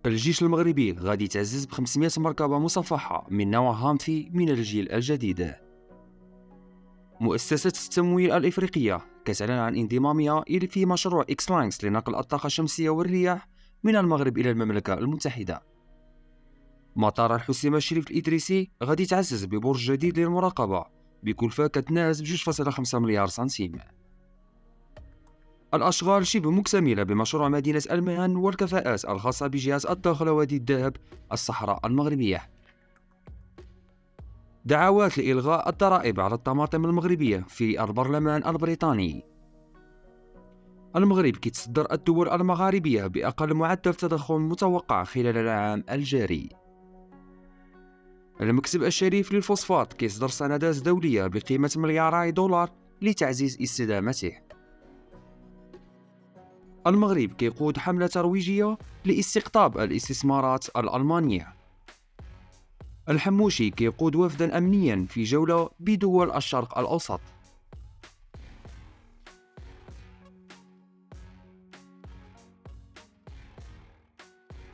الجيش المغربي غادي يتعزز ب 500 مركبة مصفحة من نوع هامفي من الجيل الجديد. مؤسسة التمويل الإفريقية كتعلن عن انضمامها في مشروع إكس لاينكس لنقل الطاقة الشمسية والرياح من المغرب إلى المملكة المتحدة. مطار الحسيمة الشريف الإدريسي غادي يتعزز ببرج جديد للمراقبة بكلفة كتناهز ب 2.5 مليار سنتيم. الأشغال شبه مكتملة بمشروع مدينة المهن والكفاءات الخاصة بجهاز الداخلة وادي الذهب الصحراء المغربية. دعوات لإلغاء الضرائب على الطماطم المغربية في البرلمان البريطاني. المغرب كيتصدر الدول المغاربية بأقل معدل تضخم متوقع خلال العام الجاري. المكتب الشريف للفوسفات كيصدر سندات دولية بقيمة ملياري دولار لتعزيز استدامته. المغرب كيقود حملة ترويجية لاستقطاب الاستثمارات الألمانية. الحموشي كيقود وفدا أمنيا في جولة بدول الشرق الأوسط.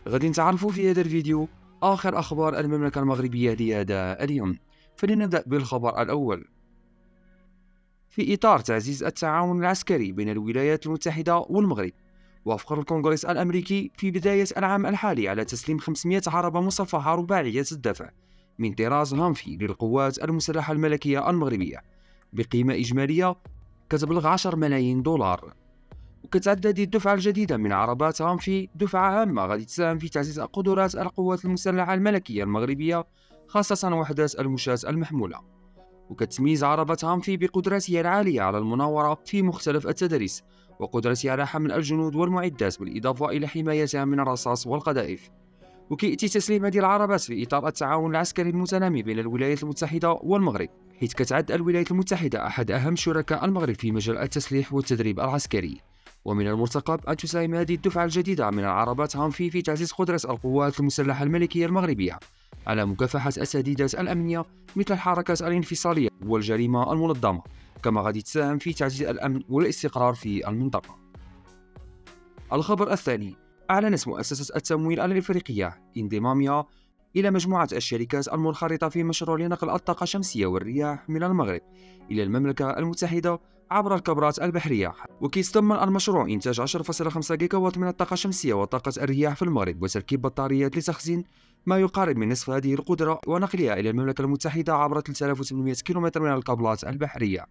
غادي نتعرفوا في هذا الفيديو آخر أخبار المملكة المغربية لهذا اليوم. فلنبدأ بالخبر الأول. في إطار تعزيز التعاون العسكري بين الولايات المتحدة والمغرب، وافق الكونغرس الأمريكي في بداية العام الحالي على تسليم 500 عربة مصفحة رباعية الدفع من طراز هامفي للقوات المسلحة الملكية المغربية بقيمة إجمالية كتبلغ 10 ملايين دولار. وكتعد هذه الدفعة الجديدة من عربات هامفي دفعة هامة غادي تساهم في تعزيز قدرات القوات المسلحة الملكية المغربية، خاصة وحدات المشاة المحمولة. وكتميز عربة هامفي بقدراتها العالية على المناورة في مختلف التضاريس وقدرتها على حمل الجنود والمعدات، بالإضافة إلى حمايتها من الرصاص والقذائف. وكيأتي تسليم هذه العربات في إطار التعاون العسكري المتنامي بين الولايات المتحدة والمغرب، حيث كتعد الولايات المتحدة أحد أهم شركاء المغرب في مجال التسليح والتدريب العسكري. ومن المرتقب أن تساهم هذه الدفعة الجديدة من العربات هامفي في تعزيز قدرة القوات المسلحة الملكية المغربية على مكافحة التهديدات الأمنية مثل الحركات الانفصالية والجريمة المنظمة، كما غادي تساهم في تعزيز الأمن والاستقرار في المنطقة. الخبر الثاني. أعلنت مؤسسة التمويل الإفريقية انضمامها إلى مجموعة الشركات المنخرطة في مشروع لنقل الطاقة الشمسية والرياح من المغرب إلى المملكة المتحدة عبر الكبرات البحرية. وكيتضمن المشروع إنتاج 10.5 جيجاوات من الطاقة الشمسية وطاقة الرياح في المغرب، وتركيب بطاريات لتخزين ما يقارب من نصف هذه القدرة ونقلها إلى المملكة المتحدة عبر 3800 كيلومتر من الكابلات البحرية.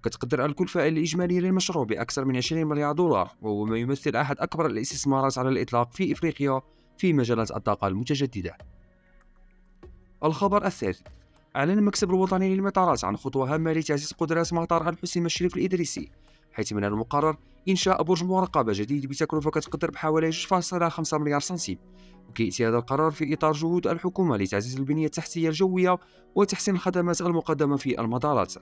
كتقدر الكلفة الإجمالية للمشروع بأكثر من 20 مليار دولار، وهو ما يمثل أحد أكبر الاستثمارات على الإطلاق في إفريقيا في مجالات الطاقة المتجددة. الخبر الثالث. أعلن المكتب الوطني للمطارات عن خطوة هامة لتعزيز قدرات مطار الحسيمة الشريف الإدريسي، حيث من المقرر إنشاء برج مراقبة جديد بتكلفة كتقدر بحوالي 2.5 مليار سنتيم. وكيأتي هذا القرار في إطار جهود الحكومة لتعزيز البنية التحتية الجوية وتحسين الخدمات المقدمة في المطارات.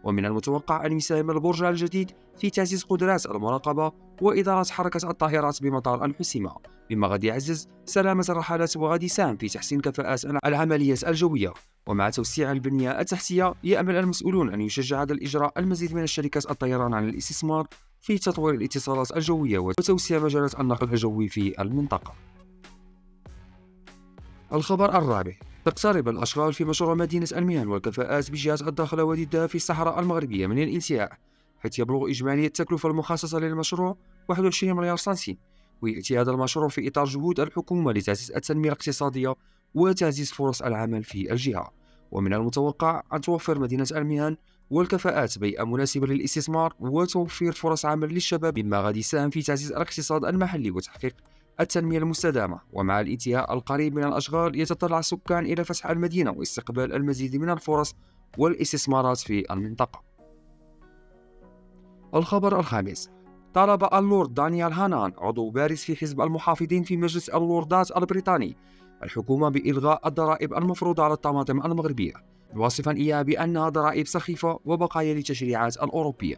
ومن المتوقع أن يساهم البرج الجديد في تعزيز قدرات المراقبة وإدارة حركة الطائرات بمطار الحسيمة، مما غادي يعزز سلامة الرحلات وغادي يساهم في تحسين كفاءات العمليات الجوية. ومع توسيع البنية التحتية يأمل المسؤولون أن يشجع هذا الإجراء المزيد من الشركات الطيران على الاستثمار في تطوير الاتصالات الجوية وتوسيع مجالات النقل الجوي في المنطقة. الخبر الرابع. تقترب الأشغال في مشروع مدينة المهن والكفاءات بجهاز الداخلة وادي الذهب في الصحراء المغربية من الانتهاء، حيث يبلغ إجمالي التكلفة المخصصة للمشروع 21 مليار سنتيم. ويأتي هذا المشروع في إطار جهود الحكومة لتعزيز التنمية الاقتصادية وتعزيز فرص العمل في الجهة. ومن المتوقع أن توفر مدينة المهن والكفاءات بيئة مناسبة للاستثمار وتوفير فرص عمل للشباب، مما غادي يساهم في تعزيز الاقتصاد المحلي وتحقيق التنمية المستدامة. ومع الانتهاء القريب من الأشغال يتطلع السكان إلى فتح المدينة واستقبال المزيد من الفرص والاستثمارات في المنطقة. الخبر الخامس. طلب اللورد دانيال هانان عضو بارز في حزب المحافظين في مجلس اللوردات البريطاني الحكومة بإلغاء الضرائب المفروضة على الطماطم المغربية، واصفا إياها بأنها ضرائب سخيفة وبقايا للتشريعات الأوروبية.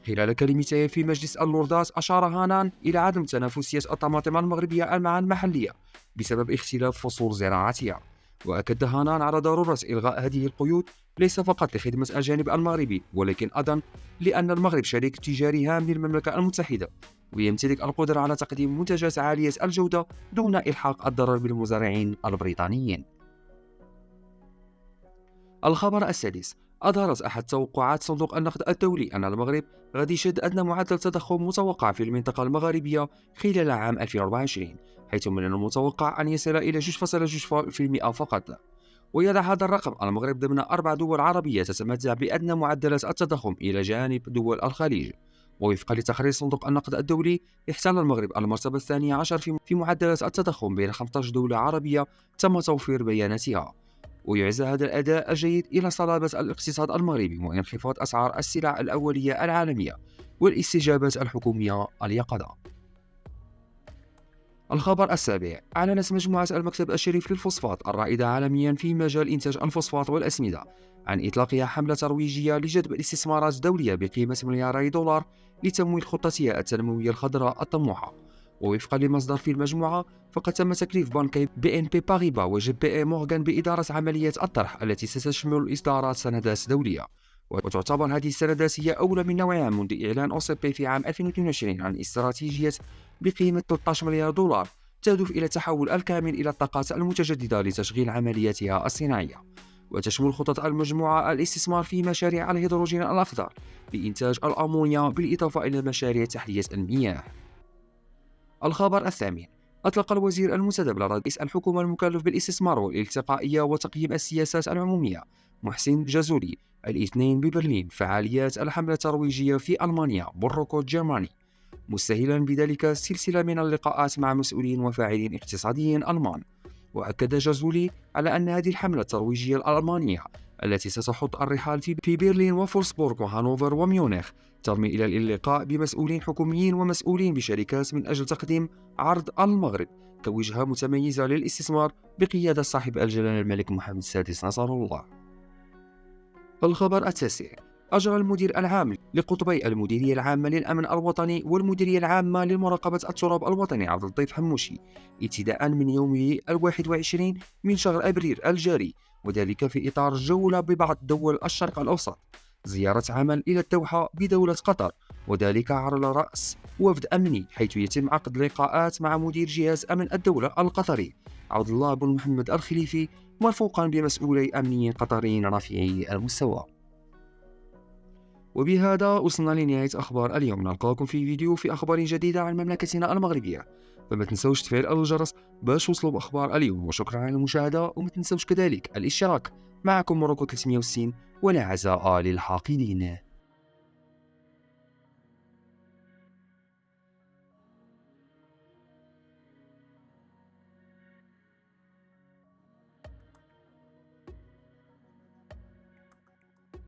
خلال كلمته في مجلس اللوردات أشار هانان إلى عدم تنافسية الطماطم المغربية مع المحلية بسبب اختلاف فصول زراعتها. وأكد هانان على ضرورة إلغاء هذه القيود ليس فقط لخدمة الجانب المغربي، ولكن أيضا لأن المغرب شريك تجاري هام للمملكة المتحدة، ويمتلك القدرة على تقديم منتجات عالية الجودة دون إلحاق الضرر بالمزارعين البريطانيين. الخبر السادس: أظهرت أحد توقعات صندوق النقد الدولي أن المغرب غادي يشهد أدنى معدل تضخم متوقع في المنطقة المغاربية خلال عام 2024، حيث من المتوقع أن يصل إلى 2.6% فقط. ويضع هذا الرقم المغرب ضمن 4 دول عربية تتمتع بأدنى معدلات التضخم إلى جانب دول الخليج. ووفقا لتقرير صندوق النقد الدولي، احتل المغرب المرتبة الثانية عشر في معدلات التضخم بين 15 دولة عربية تم توفير بياناتها. ويعزى هذا الأداء الجيد إلى صلابة الاقتصاد المغربي وانخفاض أسعار السلع الأولية العالمية والاستجابات الحكومية اليقظة. الخبر السابع: أعلنت مجموعة المكتب الشريف للفوسفات الرائدة عالميا في مجال إنتاج الفوسفات والأسمدة عن إطلاقها حملة ترويجية لجذب الاستثمارات الدولية بقيمة ملياري دولار لتمويل خطتها التنموية الخضراء الطموحة. ووفقا لمصدر في المجموعة، فقد تم تكليف بنكي BNP باريبا وJP مورغان بإدارة عملية الطرح التي ستشمل إصدارات سندات دولية. وتعتبر هذه السندات هي أولى من نوعها منذ إعلان OCP في عام 2022 عن استراتيجية بقيمة 13 مليار دولار تهدف إلى التحول الكامل إلى الطاقات المتجددة لتشغيل عملياتها الصناعية. وتشمل خطط المجموعة الاستثمار في مشاريع الهيدروجين الأخضر لإنتاج الأمونيا، بالإضافة إلى مشاريع تحلية المياه. الخبر الثامن: أطلق الوزير المنتدب لرئيس الحكومة المكلف بالاستثمار والالتقائية وتقييم السياسات العمومية محسن جازولي الاثنين ببرلين فعاليات الحملة الترويجية في ألمانيا بروكوت جيرماني، مستهلا بذلك سلسلة من اللقاءات مع مسؤولين وفاعلين اقتصاديين ألمان. وأكد جازولي على أن هذه الحملة الترويجية الألمانية التي ستحط الرحال في برلين وفولسبورغ وهانوفر وميونخ ترمي إلى اللقاء بمسؤولين حكوميين ومسؤولين بشركات من أجل تقديم عرض المغرب كوجهة متميزة للاستثمار بقيادة صاحب الجلالة الملك محمد السادس نصره الله. الخبر التاسع: أجرى المدير العام لقطبي المديرية العامة للأمن الوطني والمديرية العامة لمراقبة التراب الوطني عبد اللطيف حموشي ابتداء من يومه 21 من شهر أبريل الجاري، وذلك في إطار جولة ببعض دول الشرق الأوسط، زيارة عمل إلى الدوحة بدولة قطر، وذلك على رأس وفد أمني، حيث يتم عقد لقاءات مع مدير جهاز أمن الدولة القطري عبد الله بن محمد الخليفي مرفوقا بمسؤولي أمنيين قطريين رفيعي المستوى. وبهذا وصلنا لنهاية أخبار اليوم. نلقاكم في فيديو في أخبار جديدة عن مملكتنا المغربية، فما تنسوش تفعيل الجرس باش توصلوا بأخبار اليوم. وشكرا على المشاهدة، وما تنسوش كذلك الاشتراك. معكم مروكو 360 ولا عزاء للحاقدين.